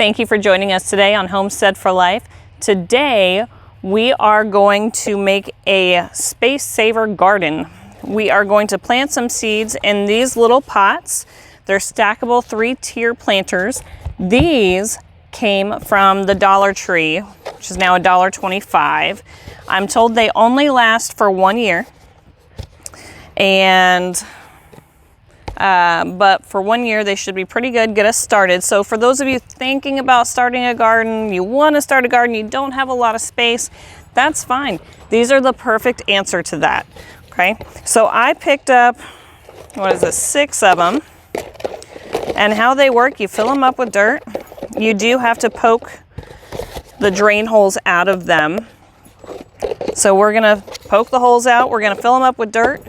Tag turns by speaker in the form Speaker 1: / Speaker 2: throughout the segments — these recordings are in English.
Speaker 1: Thank you for joining us today on Homestead for Life. Today we are going to make a space saver garden. We are going to plant some seeds in these little pots. They're stackable 3-tier planters. These came from the Dollar Tree, which is now $1.25. I'm told they only last for 1 year. But for 1 year, they should be pretty good, get us started. So for those of you thinking about starting a garden, you want to start a garden, you don't have a lot of space, that's fine. These are the perfect answer to that, okay? So I picked up, 6 of them. And how they work, you fill them up with dirt. You do have to poke the drain holes out of them. So we're gonna poke the holes out, we're gonna fill them up with dirt,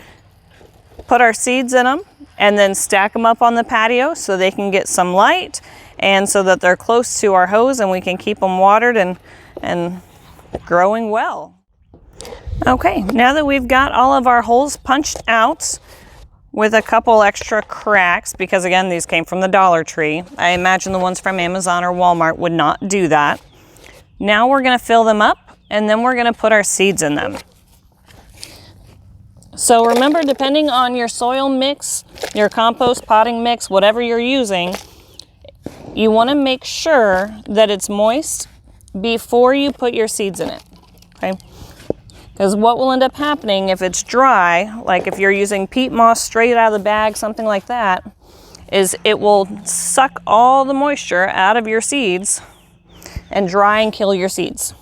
Speaker 1: put our seeds in them, and then stack them up on the patio so they can get some light and so that they're close to our hose and we can keep them watered and growing well. Okay, now that we've got all of our holes punched out with a couple extra cracks, because again, these came from the Dollar Tree. I imagine the ones from Amazon or Walmart would not do that. Now we're gonna fill them up and then we're gonna put our seeds in them. So remember, depending on your soil mix, your compost potting mix, whatever you're using, you want to make sure that it's moist before you put your seeds in it, okay? Because what will end up happening if it's dry, like if you're using peat moss straight out of the bag, something like that, is it will suck all the moisture out of your seeds and dry and kill your seeds.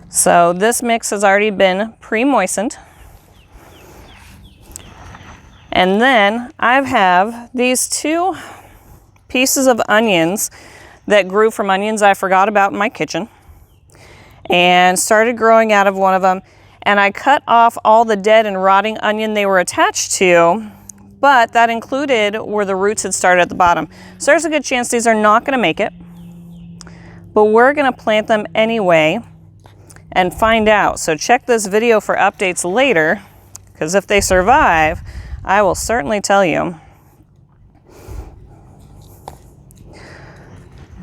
Speaker 1: So this mix has already been pre-moistened. And then I have these 2 pieces of onions that grew from onions I forgot about in my kitchen and started growing out of one of them. And I cut off all the dead and rotting onion they were attached to, but that included where the roots had started at the bottom. So there's a good chance these are not gonna make it, but we're gonna plant them anyway and find out. So check this video for updates later, because if they survive, I will certainly tell you.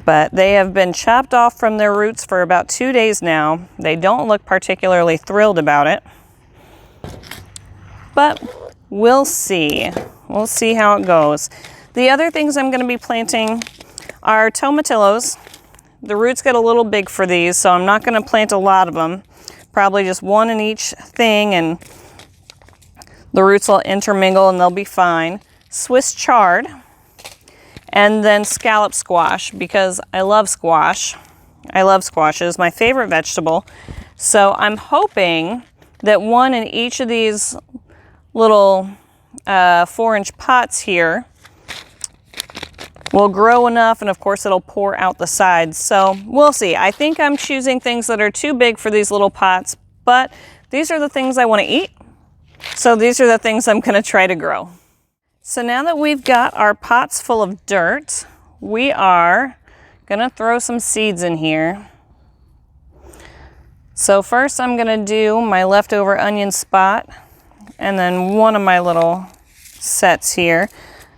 Speaker 1: But they have been chopped off from their roots for about 2 days now. They don't look particularly thrilled about it, but we'll see. We'll see how it goes. The other things I'm gonna be planting are tomatillos. The roots get a little big for these, so I'm not gonna plant a lot of them. Probably just 1 in each thing, and the roots will intermingle and they'll be fine. Swiss chard, and then scallop squash, because I love squash. I love squash, it is my favorite vegetable. So I'm hoping that 1 in each of these little 4-inch pots here will grow enough, and of course it'll pour out the sides. So we'll see. I think I'm choosing things that are too big for these little pots, but these are the things I want to eat. So these are the things I'm going to try to grow. So now that we've got our pots full of dirt, we are going to throw some seeds in here. So first I'm going to do my leftover onion spot, and then one of my little sets here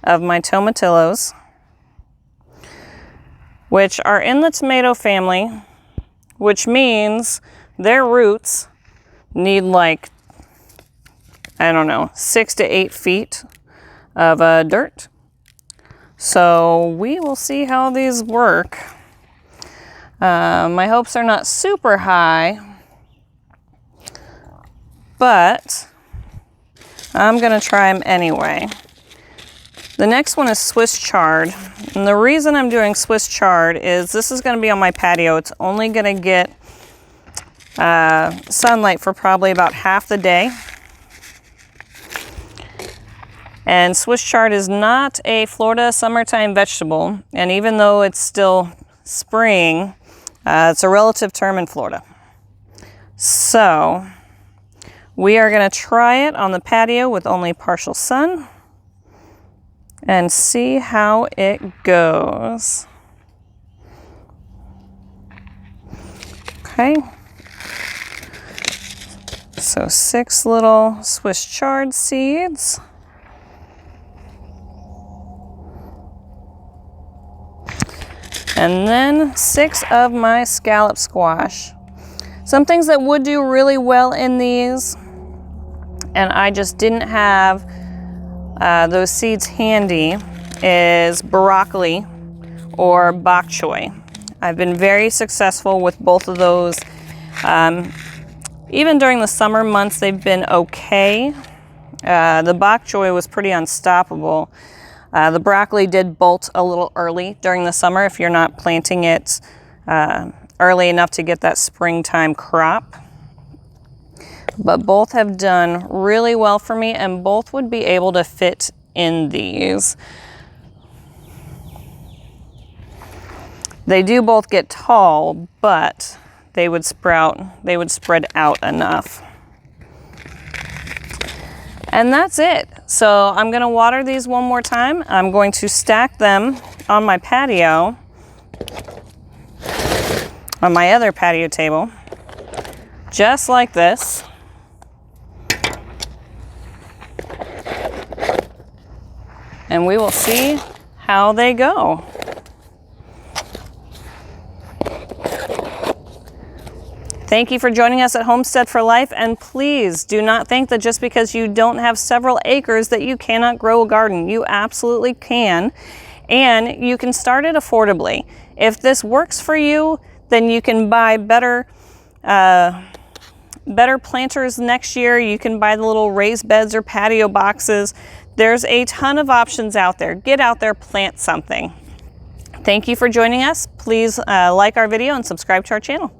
Speaker 1: of my tomatillos, which are in the tomato family, which means their roots need like, I don't know, 6 to 8 feet of dirt. So we will see how these work. My hopes are not super high, but I'm gonna try them anyway. The next one is Swiss chard. And the reason I'm doing Swiss chard is this is going to be on my patio. It's only going to get sunlight for probably about half the day. And Swiss chard is not a Florida summertime vegetable. And even though it's still spring, it's a relative term in Florida. So we are going to try it on the patio with only partial sun and see how it goes. Okay. So 6 little Swiss chard seeds. And then 6 of my scallop squash. Some things that would do really well in these, and I just didn't have those seeds handy, is broccoli or bok choy. I've been very successful with both of those. Even during the summer months, they've been okay. The bok choy was pretty unstoppable. The broccoli did bolt a little early during the summer if you're not planting it early enough to get that springtime crop. But both have done really well for me, and both would be able to fit in these. They do both get tall, but they would spread out enough. And that's it. So I'm gonna water these one more time. I'm going to stack them on my patio, on my other patio table, just like this. And we will see how they go. Thank you for joining us at Homestead for Life, and please do not think that just because you don't have several acres that you cannot grow a garden. You absolutely can, and you can start it affordably. If this works for you, then you can buy better planters next year. You can buy the little raised beds or patio boxes. There's a ton of options out there. Get out there, plant something. Thank you for joining us. Please like our video and subscribe to our channel.